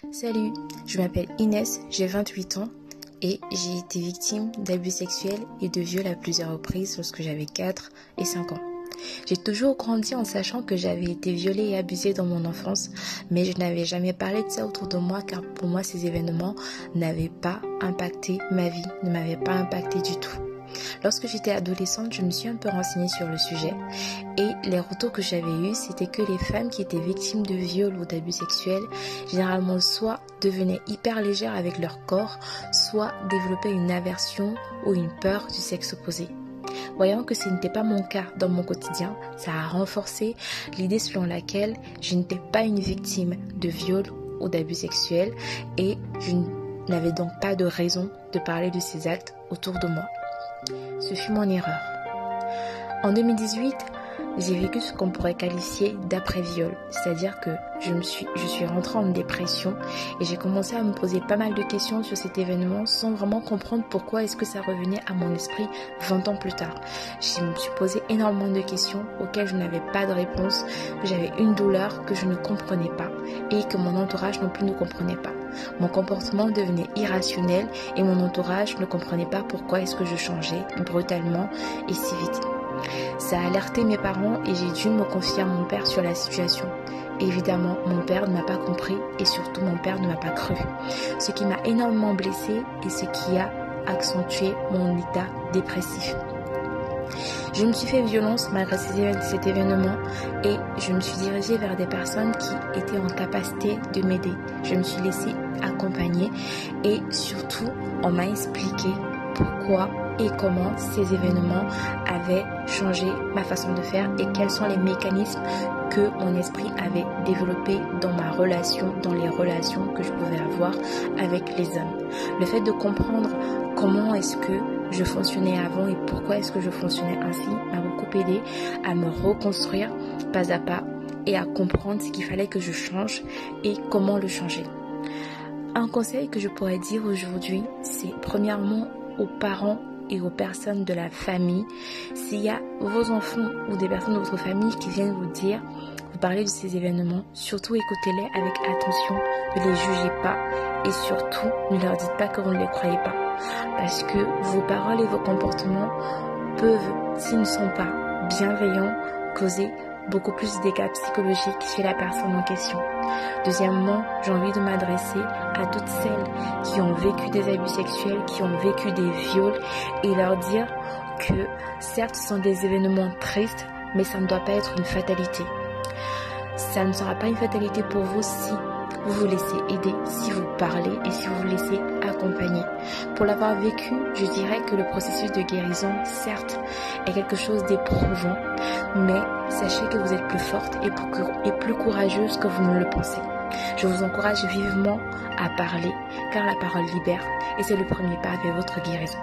Salut, je m'appelle Inès, j'ai 28 ans et j'ai été victime d'abus sexuels et de viols à plusieurs reprises lorsque j'avais 4 et 5 ans. J'ai toujours grandi en sachant que j'avais été violée et abusée dans mon enfance, mais je n'avais jamais parlé de ça autour de moi car pour moi ces événements n'avaient pas impacté ma vie, ne m'avaient pas impacté du tout. Lorsque j'étais adolescente, je me suis un peu renseignée sur le sujet et les retours que j'avais eus, c'était que les femmes qui étaient victimes de viols ou d'abus sexuels, généralement soit devenaient hyper légères avec leur corps, soit développaient une aversion ou une peur du sexe opposé. Voyant que ce n'était pas mon cas dans mon quotidien, ça a renforcé l'idée selon laquelle je n'étais pas une victime de viol ou d'abus sexuels et je n'avais donc pas de raison de parler de ces actes autour de moi. Ce fut mon erreur. En 2018, j'ai vécu ce qu'on pourrait qualifier d'après-viol, c'est-à-dire que je suis rentrée en dépression et j'ai commencé à me poser pas mal de questions sur cet événement sans vraiment comprendre pourquoi est-ce que ça revenait à mon esprit 20 ans plus tard. Je me suis posé énormément de questions auxquelles je n'avais pas de réponse, que j'avais une douleur que je ne comprenais pas et que mon entourage non plus ne comprenait pas. Mon comportement devenait irrationnel et mon entourage ne comprenait pas pourquoi est-ce que je changeais brutalement et si vite. Ça a alerté mes parents et j'ai dû me confier à mon père sur la situation. Évidemment, mon père ne m'a pas compris et surtout mon père ne m'a pas cru. Ce qui m'a énormément blessée et ce qui a accentué mon état dépressif. Je me suis fait violence malgré cet événement et je me suis dirigée vers des personnes qui étaient en capacité de m'aider. Je me suis laissée accompagner et surtout on m'a expliqué pourquoi et comment ces événements avaient changé ma façon de faire et quels sont les mécanismes que mon esprit avait développés dans ma relation, dans les relations que je pouvais avoir avec les hommes. Le fait de comprendre comment est-ce que je fonctionnais avant et pourquoi est-ce que je fonctionnais ainsi m'a beaucoup aidé à me reconstruire pas à pas et à comprendre ce qu'il fallait que je change et comment le changer. Un conseil que je pourrais dire aujourd'hui, c'est premièrement aux parents et aux personnes de la famille, s'il y a vos enfants ou des personnes de votre famille qui viennent vous parler de ces événements, surtout écoutez-les avec attention, ne les jugez pas et surtout ne leur dites pas que vous ne les croyez pas. Parce que vos paroles et vos comportements peuvent, s'ils ne sont pas bienveillants, causer beaucoup plus de dégâts psychologiques chez la personne en question. Deuxièmement, j'ai envie de m'adresser à toutes celles qui ont vécu des abus sexuels, qui ont vécu des viols et leur dire que certes ce sont des événements tristes, mais ça ne doit pas être une fatalité. Ça ne sera pas une fatalité pour vous si vous vous laissez aider, si vous parlez et si vous vous laissez accompagner. Pour l'avoir vécu, je dirais que le processus de guérison, certes, est quelque chose d'éprouvant, mais sachez que vous êtes plus forte et plus courageuse que vous ne le pensez. Je vous encourage vivement à parler, car la parole libère et c'est le premier pas vers votre guérison.